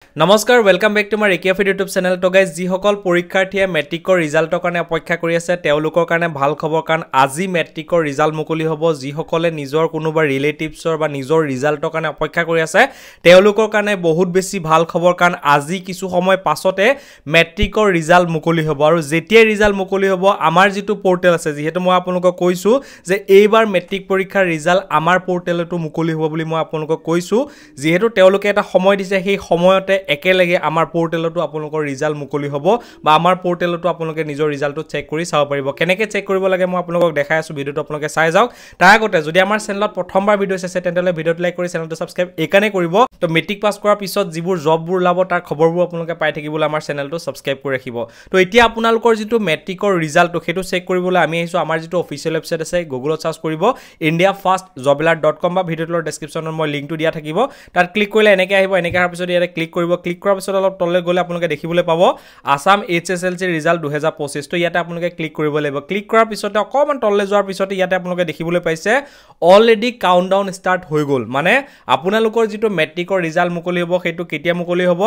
নমস্কাৰ welcome back to my ৰেকিয়াফিড YouTube channel তো গাইজ যিসকল পৰীক্ষাৰ্থীয়ে মেট্ৰিকৰ ৰিজাল্টৰ কাৰণে অপেক্ষা কৰি আছে তেওঁলোকৰ কাৰণে ভাল খবৰ কাৰণ আজি মেট্ৰিকৰ ৰিজাল্ট মুকলি হ'ব যিসকলে নিজৰ কোনোবা ৰিলেটিভছৰ বা নিজৰ ৰিজাল্টৰ কাৰণে অপেক্ষা কৰি আছে তেওঁলোকৰ কাৰণে বহুত বেছি ভাল খবৰ কাৰণ আজি কিছু সময় পাছতে মেট্ৰিকৰ ৰিজাল্ট মুকলি হ'ব আৰু যেতিয়া ৰিজাল্ট মুকলি হ'ব আমাৰ যেটো পোৰ্টেল আছে যেহেতু মই আপোনালোকক কৈছো যে এইবাৰ মেট্ৰিক পৰীক্ষাৰ ৰিজাল্ট আমাৰ পোৰ্টেলটো মুকলি হ'ব বুলি মই আপোনালোকক কৈছো যেহেতু তেওঁলোকে এটা সময় দিছে সেই সময়তে একেলগে আমাৰ পোৰ্টেলটো আপোনালোকৰ ৰিজাল্ট মুকলি হ'ব বা আমাৰ পোৰ্টেলটো আপোনালোকে নিজৰ ৰিজাল্টটো চেক কৰি চাব পাৰিব কেনেকৈ চেক কৰিব লাগে মই আপোনালোকক দেখাই আছো ভিডিওটো আপোনালোকে চাই যাওক তাৰ আগতে যদি আমাৰ চেনেলত প্ৰথমবাৰ ভিডিও আছে তেন্তে ভিডিওটো লাইক কৰি চেনেলটো সাবস্ক্ৰাইব একানে কৰিব তো মেট্ৰিক পাছ কৰাৰ পিছত যিবোৰ জববোৰ লাভ তাৰ খবৰবোৰ আপোনালোকে পাই থাকিবলৈ আমাৰ চেনেলটো সাবস্ক্ৰাইব কৰি ৰাখিব তো এতিয়া আপোনালোকৰ যেটো মেট্ৰিকৰ ৰিজাল্টটো হেতু চেক কৰিবলৈ আমি আহিছো আমাৰ যেটো অফিচিয়েল ওয়েবসাইট আছে গুগলত সাৰ্চ কৰিব indiafastjobalert.com বা ভিডিওটোৰ ডেসক্ৰিপচনত মই লিংকটো দিয়া থাকিব তাত ক্লিক কৰিলে এনেকৈ আহিব এনেকৈ অহাৰ পিছত ইয়াতে ক্লিক কৰিব ক্লিক কৰাৰ পিছত অলপ তললৈ গলে আপোনালোকে দেখিবলৈ পাব আসাম HSLC ৰিজাল্ট 2025 তো ইয়াতে আপোনালোকে ক্লিক কৰিব লাগিব ক্লিক কৰাৰ পিছতে অকমান তললৈ যোৱাৰ পিছতে ইয়াতে আপোনালোকে দেখিবলৈ পাইছে অলৰেডি কাউন্টডাউন ষ্টাৰ্ট হৈ গল মানে আপোনালোকৰ যেটো মেট্ৰিকৰ ৰিজাল্ট মুকলি হ'ব হেতু কেতিয়া মুকলি হ'ব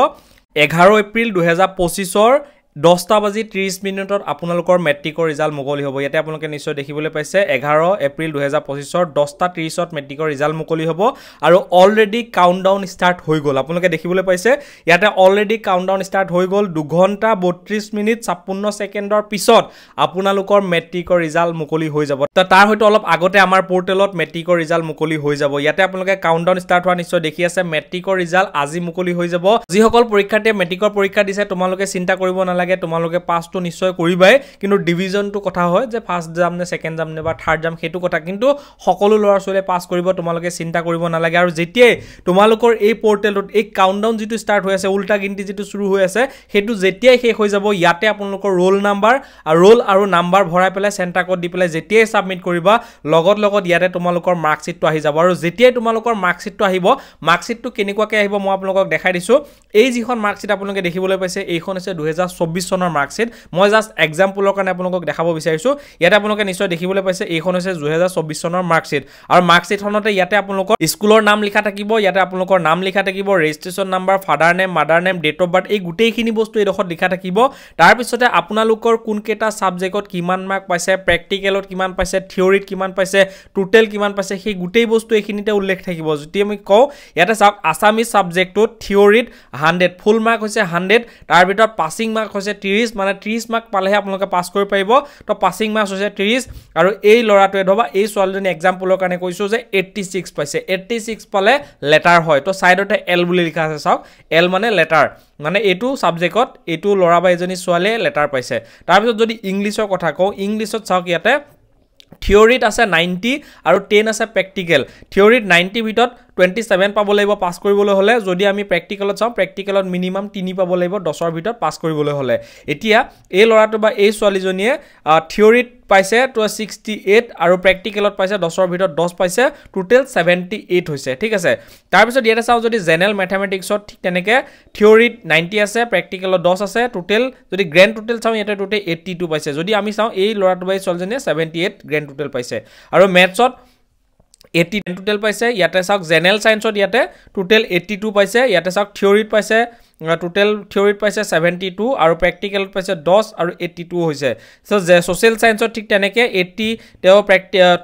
11 এপ্ৰিল 2025 ৰ 10টা বাজি 30 মিনিটত আপোনালোকৰ মেট্ৰিকৰ ৰিজাল্ট মুকলি হ'ব ইয়াতে আপোনালোকে নিশ্চয় দেখিবলৈ পাইছে 11 এপ্ৰিল 2025 ৰ 10টা 30 ত মেট্ৰিকৰ ৰিজাল্ট মুকলি হ'ব আৰু অলৰেডি কাউন্টডাউন ষ্টাৰ্ট হৈ গল আপোনালোকে দেখিবলৈ পাইছে ইয়াতে অলৰেডি কাউন্টডাউন ষ্টাৰ্ট হৈ গল 2 ঘণ্টা 32 মিনিট 56 ছেকেণ্ডৰ পিছত আপোনালোকৰ মেট্ৰিকৰ ৰিজাল্ট মুকলি হৈ যাব তাৰ হয়তো অলপ আগতে আমাৰ পোৰ্টেলত মেট্ৰিকৰ ৰিজাল্ট মুকলি হৈ যাব ইয়াতে আপোনালোকে কাউন্টডাউন ষ্টাৰ্ট হোৱা নিশ্চয় দেখি আছে মেট্ৰিকৰ ৰিজাল্ট আজি মুকলি হৈ যাব যিসকল পৰীক্ষাৰ্থীয়ে মেট্ৰিকৰ পৰীক্ষা দিছে তোমালোকে চিন্তা কৰিব নালাগে তোমালোকে পাসটো নিশ্চয় কৰিবাই কিন্তু ডিভিজনটো কথা হয় যে ফাৰ্স্ট জাম নে সেকেন্ড জাম নে বা থাৰ্ড জাম হেতু কথা কিন্তু সকলো ল'ৰা ছোৱালীয়ে পাস কৰিব তোমালোকে চিন্তা কৰিব নালাগে আৰু যেতিয়া তোমালোকৰ এই পোৰ্টেলত এই কাউন্টডাউন যেটো ষ্টাৰ্ট হৈ আছে উল্টা গিনতি যেটো শুৰু হৈ আছে হেতু যেতিয়া শেষ হৈ যাব ইয়াতে আপোনালোকৰ ৰোল নাম্বাৰ আৰু নাম্বাৰ ভৰাই পেলাই চেন্টাৰ কোড দি পেলাই যেতিয়া সাবমিট কৰিবা লগত ইয়াতে তোমালোকৰ মাৰ্কশিটটো আহি যাব আৰু যেতিয়া তোমালোকৰ মাৰ্কশিটটো আহিব মাৰ্কশিটটো কেনেকুৱাকৈ আহিব মই আপোনালোকক দেখাই দিছো এই যিখন মাৰ্কশিট আপোনালোকে দেখিবলৈ পাইছে এইখন আছে 2024 চনৰ মাৰ্কশিট মই জাস্ট এক্সাম্পলৰ কাৰণে আপোনালোকক দেখাব বিচাৰিছো ইয়াতে আপোনালোকে নিশ্চয় দেখিবলৈ পাইছে এইখন আছে 2024 চনৰ মাৰ্কশিট আৰু মাৰ্কশিটখনতে ইয়াতে আপোনালোকৰ স্কুলৰ নাম লিখা থাকিব ইয়াতে আপোনালোকৰ নাম লিখা থাকিব registration number father name mother name date of birth এই গোটেইখিনি বস্তু এডখত লিখা থাকিব তাৰ পিছতে আপোনালোকৰ কোন কেটা সাবজেক্টত কিমান মাৰ্ক পাইছে প্ৰেক্টিকেলত কিমান পাইছে থিওৰিত কিমান পাইছে টোটেল কিমান পাইছে সেই গোটেই বস্তু এইখিনিতে উল্লেখ থাকিব যদি আমি কওঁ ইয়াতে চাওক আসামিজ সাবজেক্টত থিওৰিত 100 ফুল মাৰ্ক হৈছে 100 তাৰ ভিতৰত পাসিং মাৰ্ক হৈছে 30 মানে 30 মাৰ্ক পালেহে আপোনালোকে পাস কৰি পাৰিব তো পাসিং মাৰ্ক হৈছে 30 আৰু এই লৰাটোৱে ধবা এই সোৱালজনী এক্সাম্পলৰ কাৰণে কৈছো যে 86 পাইছে 86 পালে লেটাৰ হয় তো সাইডতে এল বুলি লিখা আছে চাওক এল মানে লেটাৰ মানে এটো সাবজেক্টত এটো লৰা বা এজনী সোৱালে লেটাৰ পাইছে তাৰ পিছত যদি ইংলিশৰ কথা কওঁ ইংলিশত চাওক ইয়াতে থিওৰিত আছে 90 আৰু 10 আছে প্ৰেক্টিকেল থিওৰিত 90 ভিতৰত 27 পাব লাগিব পাস কৰিবলৈ হলে যদি আমি প্ৰেক্টিকেলত চাওঁ প্ৰেক্টিকেলত মিনিমাম 3 পাব লাগিব 10ৰ ভিতৰত পাস কৰিবলৈ হলে এতিয়া এই লৰাটো বা এই ছোৱালীজনীয়ে থিওৰিত পাইছে তো 68 আৰু প্ৰেক্টিকেলত পাইছে 10ৰ ভিতৰত 10 পাইছে টোটেল 78 হৈছে ঠিক আছে তাৰ পিছত ইয়াতে চাওঁ যদি জেনাৰেল ম্যাথমেটিক্সত ঠিক তেনেকৈ থিওৰিত 90 আছে প্ৰেক্টিকেলত 10 আছে টোটেল যদি গ্ৰেণ্ড টোটেল চাওঁ ইয়াতে টোটেল 82 পাইছে যদি আমি চাওঁ এই লৰাটো বা এই ছোৱালীজনীয়ে 78 গ্ৰেণ্ড টোটেল পাইছে আৰু ম্যাথছত 80 টোটেল পাইছে ইয়াতে চাওক জেনাৰেল সায়েন্সত ইয়াতে টোটেল 82 পাইছে ইয়াতে চাওক থিওৰিত পাইছে টোটেল থিওৰিত পাইছে 72 আৰু প্ৰেক্টিকেলত পাইছে 10 আৰু 82 হৈছে সো সোশ্যাল সায়েন্সত ঠিক তেনেকৈ 80 তেও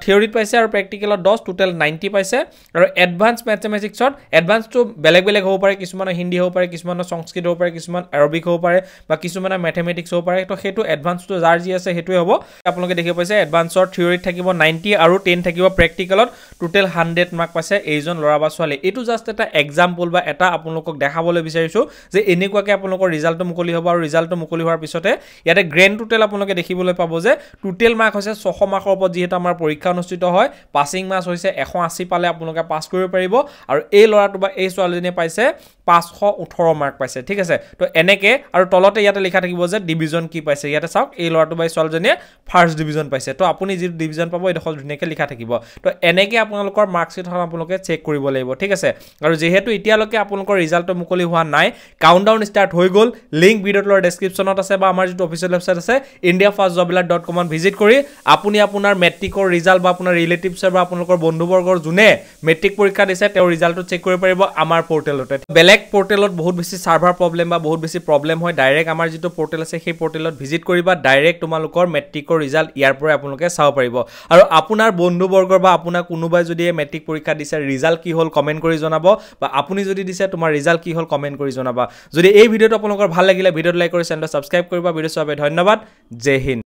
থিওৰিত পাইছে আৰু প্ৰেক্টিকেলত 10 টোটেল 90 পাইছে আৰু এডভান্স ম্যাথমেটিক্সত এডভান্সটো বেলেগ হ'ব পাৰে কিছুমানৰ হিন্দী হ'ব পাৰে কিছুমানৰ সংস্কৃত হ'ব পাৰে কিছুমান আৰবিক হ'ব পাৰে বা কিছুমানৰ ম্যাথমেটিক্স হ'ব পাৰে তো হেতু এডভান্সটো যাৰ যি আছে হেতুৱে হ'ব আপোনালোকে দেখিব পাইছে এডভান্সৰ থিওৰিত থাকিব 90 আৰু 10 থাকিব প্ৰেক্টিকেলত টোটেল 100 মাৰ্ক পাইছে এইজন লৰা বা ছোৱালী এটো জাস্ট এটা এক্সাম্পল বা এটা আপোনালোকক দেখাবলৈ বিচাৰিছো যে এনেকুৱাকৈ আপোনালোকৰ ৰিজাল্টটো মুকলি হ'ব আৰু ৰিজাল্টটো মুকলি হোৱাৰ পিছতে ইয়াতে গ্ৰেণ্ড টোটেল আপোনালোকে দেখিবলৈ পাব যে টোটেল মাৰ্ক হৈছে 600 মাৰ্কৰ ওপৰত যেহেতু আমাৰ পৰীক্ষা অনুষ্ঠিত হয় পাসিং মাৰ্ক হৈছে 180 পালে আপোনালোকে পাস কৰিব পাৰিব আৰু এই লৰাটো বা এই ছোৱালীজনীয়ে পাইছে 518 মাৰ্ক পাইছে ঠিক আছে তো এনেকৈ আৰু তলতে ইয়াতে লিখা থাকিব যে ডিভিজন কি পাইছে ইয়াতে চাওক এই লৰাটো বা এই ছোৱালীজনীয়ে ফাৰ্স্ট ডিভিজন পাইছে তো আপুনি যি ডিভিজন পাব এডখৰ ধুনীয়াকৈ লিখা থাকিব তো এনেকৈ আপোনালোকৰ মাৰ্কশিটখন আপোনালোকে চেক কৰিব লাগিব ঠিক আছে আৰু যেহেতু এতিয়ালৈকে আপোনালোকৰ ৰিজাল্টটো মুকলি হোৱা নাই কাউণ্টডাউন ষ্টাৰ্ট হৈ গ'ল লিংক ভিডিঅ'টোৰ ডেছক্ৰিপশ্যনত আছে বা আমাৰ যিটো অফিচিয়েল ৱেবছাইট আছে indiafastjobalert.com ভিজিট কৰি আপুনি আপোনাৰ মেট্ৰিকৰ ৰিজাল্ট বা আপোনাৰ ৰিলেটিভছৰ বা আপোনালোকৰ বন্ধুবৰ্গৰ যোনে মেট্ৰিক পৰীক্ষা দিছে তেওঁৰ ৰিজাল্টটো চেক কৰিব পাৰিব আমাৰ পৰ্টেলতে বেলেগ পৰ্টেলত বহুত বেছি সাৰ্ভাৰ প্ৰব্লেম বা বহুত বেছি প্ৰব্লেম হয় ডাইৰেক্ট আমাৰ যিটো পৰ্টেল আছে সেই পৰ্টেলত ভিজিট কৰিবা ডাইৰেক্ট তোমালোকৰ মেট্ৰিকৰ ৰিজাল্ট ইয়াৰ পৰা আপোনালোকে চাব পাৰিব আৰু আপোনাৰ বন্ধুবৰ্গৰ বা আপোনাৰ কোনোবাই যদি মেট্ৰিক পৰীক্ষা দিছে ৰিজাল্ট কি হ'ল কমেন্ট কৰি জনাব বা আপুনি যদি দিছে তোমাৰ ৰিজাল্ট কি হ'ল কমেন্ট কৰি জনাবা যদি এই ভিডিঅ'টো আপোনালোকৰ ভাল লাগিলে ভিডিঅ'টো লাইক কৰি চেনেলটো সাবস্ক্ৰাইব কৰিবা ভিডিঅ' চাবলৈ ধন্যবাদ জয় হিন্দ